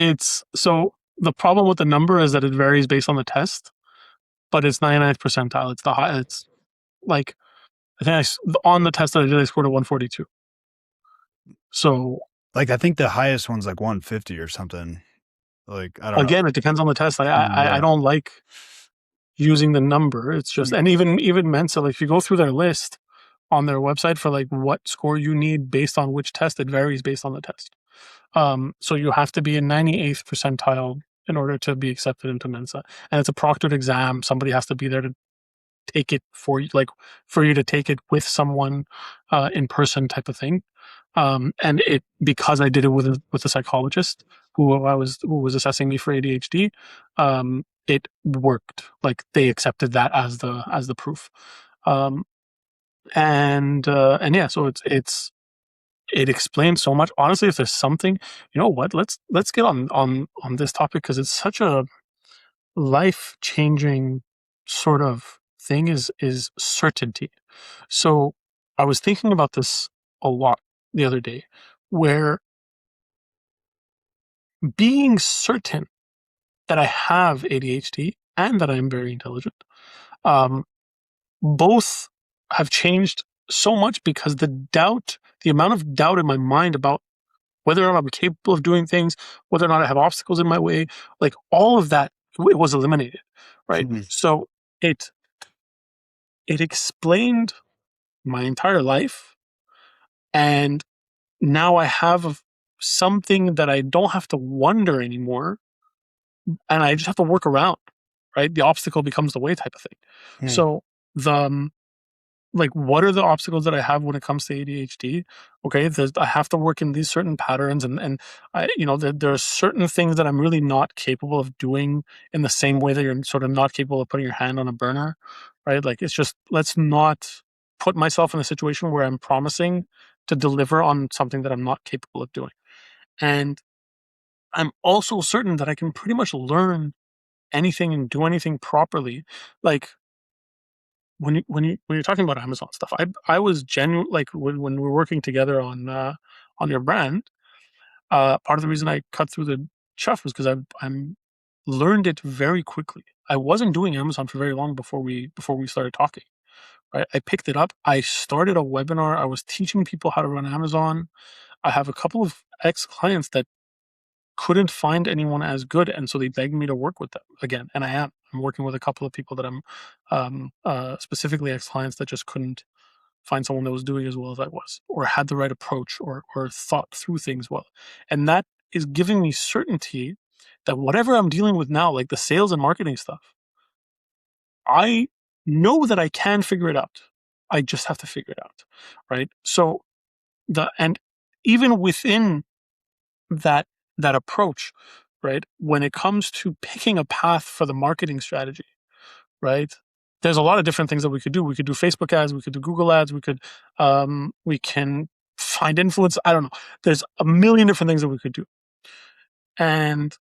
It's so the problem with the number is that it varies based on the test, but it's 99th percentile. It's the high. It's like I think on the test that I did, I scored a 142. So Like, I think the highest one's like 150 or something. Like, I don't know. again, it depends on the test. I Yeah. don't like using the number. It's just, and even Mensa, like if you go through their list on their website for like what score you need based on which test, it varies based on the test. So you have to be in 98th percentile in order to be accepted into Mensa, and it's a proctored exam. Somebody has to be there to take it for you, like for you to take it with someone in person, type of thing. And it because I did it with a psychologist who was assessing me for ADHD, it worked. Like they accepted that as the proof. Um, and yeah, so it explains so much. Honestly, if there's something, you know what, let's get on this topic because it's such a life changing sort of thing. Is certainty. So I was thinking about this a lot the other day, where being certain that I have ADHD and that I'm very intelligent, um, both have changed so much because the amount of doubt in my mind about whether or not I'm capable of doing things, whether or not I have obstacles in my way, like all of that, it was eliminated, right? So it explained my entire life, and now I have something that I don't have to wonder anymore, and I just have to work around, right? The obstacle becomes the way, type of thing. So the like, what are the obstacles that I have when it comes to ADHD? Okay, I have to work in these certain patterns, and I, there are certain things that I'm really not capable of doing in the same way that you're sort of not capable of putting your hand on a burner, right? Like, it's just, let's not put myself in a situation where I'm promising to deliver on something that I'm not capable of doing. And I'm also certain that I can pretty much learn anything and do anything properly. Like, when you're talking about Amazon stuff, I was genuine, like when we were working together on your brand. Part of the reason I cut through the chuff was because I'm learned it very quickly. I wasn't doing Amazon for very long before we started talking. Right, I picked it up. I started a webinar. I was teaching people how to run Amazon. I have a couple of ex clients that couldn't find anyone as good, and so they begged me to work with them again. And I'm working with a couple of people that I'm specifically ex clients that just couldn't find someone that was doing as well as I was, or had the right approach, or thought through things well. And that is giving me certainty that whatever I'm dealing with now, like the sales and marketing stuff, I know that I can figure it out. I just have to figure it out, right? So and even within that approach, right, when it comes to picking a path for the marketing strategy, right, there's a lot of different things that we could do. We could do Facebook ads, we could do Google ads, we can find influence. I don't know. There's a million different things that we could do. And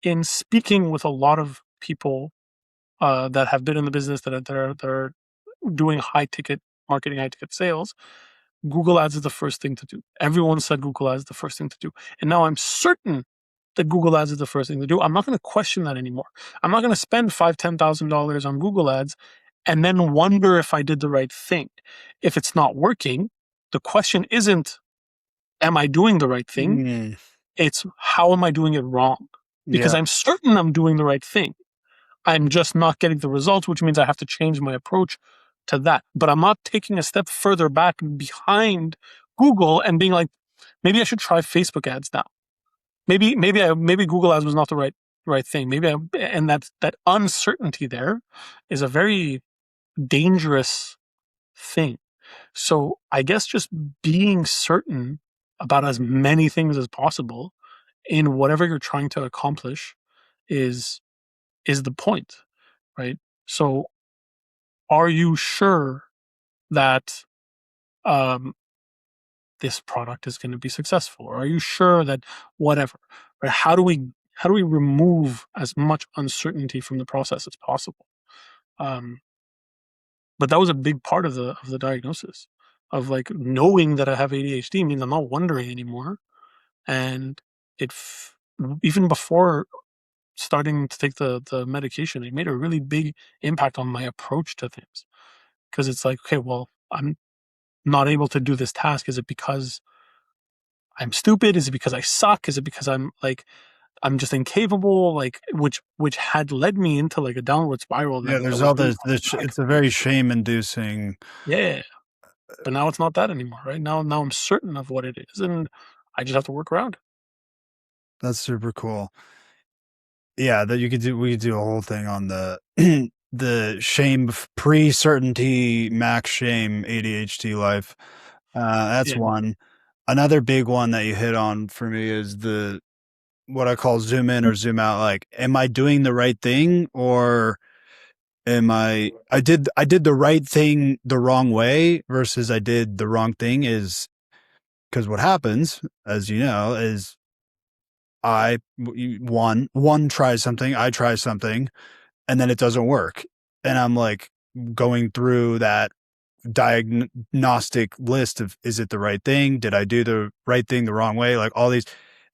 in speaking with a lot of people that have been in the business, that are doing high ticket marketing, high ticket sales, Google ads is the first thing to do. Everyone said Google ads is the first thing to do. And now I'm certain that Google ads is the first thing to do. I'm not going to question that anymore. I'm not going to spend $5,000-$10,000 on Google ads and then wonder if I did the right thing. If it's not working, the question isn't, am I doing the right thing? It's, how am I doing it wrong? Because I'm certain I'm doing the right thing. I'm just not getting the results, which means I have to change my approach to that. But I'm not taking a step further back behind Google and being like, maybe I should try Facebook ads now. Maybe Google ads was not the right thing. And that uncertainty there is a very dangerous thing. So I guess just being certain about as many things as possible in whatever you're trying to accomplish is the point, right? So are you sure that this product is going to be successful? Or are you sure that whatever? Right? How do we remove as much uncertainty from the process as possible? But that was a big part of the diagnosis, of like knowing that I have ADHD means I'm not wondering anymore, and even before starting to take the medication, it made a really big impact on my approach to things. Because it's like, okay, well, I'm not able to do this task. Is it because I'm stupid? Is it because I suck? Is it because I'm just incapable? Like, which had led me into like a downward spiral Yeah, that there's was all really this problematic it's a for me. very shame-inducing. Yeah, but now it's not that anymore, right? Now I'm certain of what it is, and I just have to work around it. That's super cool. Yeah, that we could do a whole thing on the the shame pre-certainty max shame ADHD life. That's Yeah. one. Another big one that you hit on for me is the what I call zoom in or zoom out. Like, am I doing the right thing, or am I did the right thing the wrong way versus I did the wrong thing? Is because what happens, as you know, is one tries something, I try something, and then it doesn't work. And I'm like going through that diagnostic list of, is it the right thing? Did I do the right thing the wrong way? Like all these,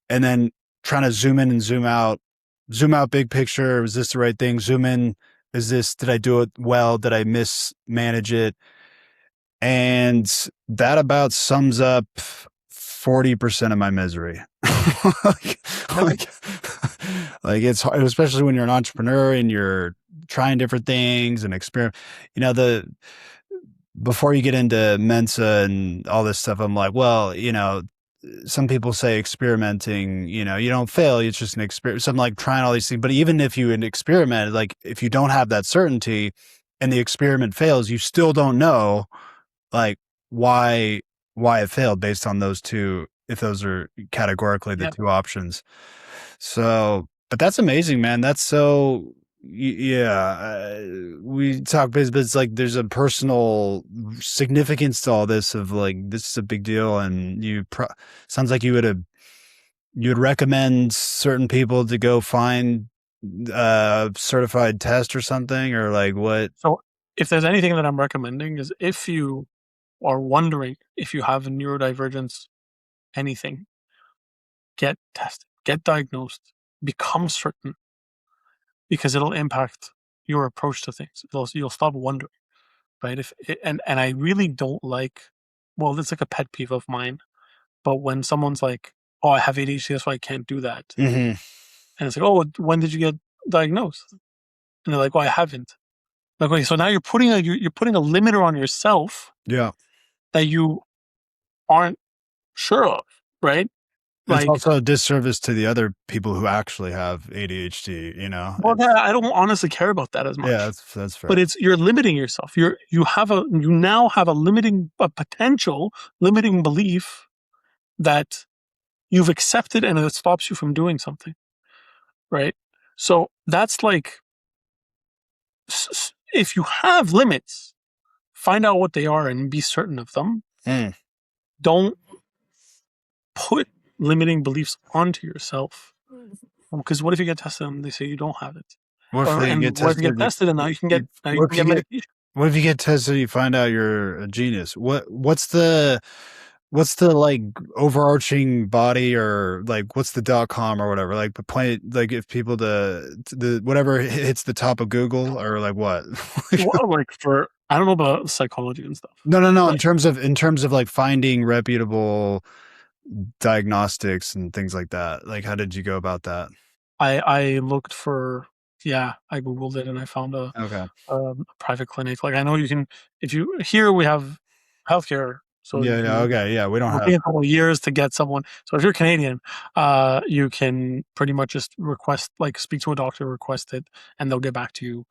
and then trying to zoom in and zoom out big picture. Was this the right thing? Zoom in. Did I do it well? Did I mismanage it? And that about sums up 40% of my misery. like, Yeah. like, like it's hard, especially when you're an entrepreneur and you're trying different things and experiment. You know, before you get into Mensa and all this stuff, I'm like, well, some people say experimenting, you don't fail. It's just an experiment. So I'm like trying all these things. But even if you experiment, like if you don't have that certainty and the experiment fails, you still don't know like why it failed based on those two, if those are categorically the Yeah. two options. So, but that's amazing, man. That's so yeah. We talk business, but it's like there's a personal significance to all this of like this is a big deal, and sounds like you would recommend certain people to go find a certified test or something, or like what? So if there's anything that I'm recommending is if you are wondering if you have a neurodivergence, anything, get tested, get diagnosed, become certain, because it'll impact your approach to things. You'll stop wondering, right? And I really don't like. Well, it's like a pet peeve of mine. But when someone's like, "Oh, I have ADHD, that's why I can't do that," Mm-hmm. and it's like, "Oh, when did you get diagnosed?" And they're like, "Oh, I haven't." Like, okay, so now you're putting a limiter on yourself Yeah. that you aren't sure of, right? It's Like, also a disservice to the other people who actually have ADHD, you know? well, yeah, I don't honestly care about that as Yeah, much. that's fair. But it's you're limiting yourself. You now have a potential limiting belief that you've accepted, and it stops you from doing something, right? So that's like, if you have limits, find out what they are and be certain of them. Mm. Don't put limiting beliefs onto yourself, because what if you get tested and they say you don't have it? What if Or they and get what if you get tested? tested and now you What can if you get get medication? what if you get tested? You find out you're a genius. What's the like overarching body, or like what's the .com or whatever? Like the point, like if people the whatever hits the top of Google, or like what? Well, like, for I don't know about psychology and stuff, No, no, no. but In terms of like finding reputable diagnostics and things like that. Like, how did you go about that? I looked for, yeah, I googled it and I found Okay. a private clinic. Like, I know you can, if you here we have healthcare, so you Yeah, yeah. can, Okay. Yeah, we don't it'll have. take a couple of years to get someone. So if you're Canadian, you can pretty much just request, like, speak to a doctor, request it, and they'll get back to you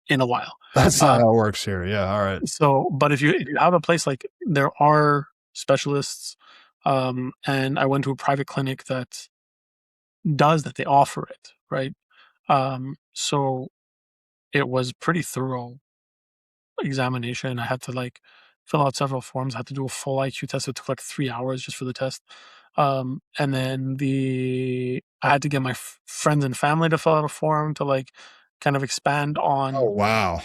in a while. That's not Uh, how it works here. Yeah. All right. so, but if you have a place, like, there are specialists, and I went to a private clinic that does that. They offer it, right? So it was pretty thorough examination. I had to, like, fill out several forms. I had to do a full IQ test. It took like 3 hours just for the test. And then I had to get my friends and family to fill out a form to, like, kind of expand Oh on. wow,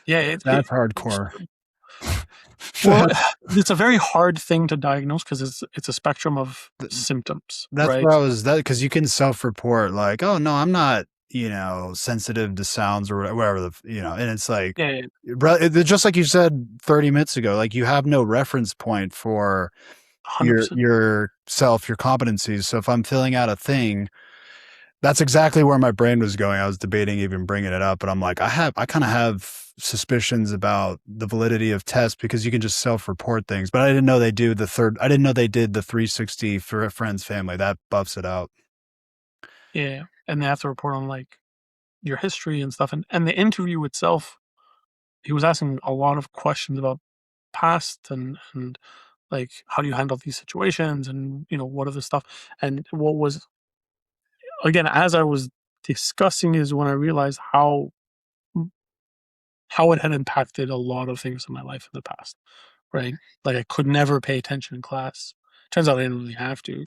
Yeah, that's hardcore. Well, it's a very hard thing to diagnose because it's a spectrum of symptoms, That's right? where I was that because you can self-report like, oh no, I'm not, sensitive to sounds or whatever and it's like, Yeah, yeah, just like you said 30 minutes ago, like you have no reference point for 100%. your self, your competencies. So if I'm filling out a thing, that's exactly where my brain was going. I was debating even bringing it up, but I'm like, I kind of have suspicions about the validity of tests because you can just self-report things. But I didn't know they do the third. I didn't know they did the 360 for a friend's family. That buffs it out. Yeah, and they have to report on, like, your history and stuff, and the interview itself, he was asking a lot of questions about past and, like, how do you handle these situations and, what are the stuff, and what was again, as I was discussing is when I realized how it had impacted a lot of things in my life in the past, right? Like, I could never pay attention in class. Turns out I didn't really have to.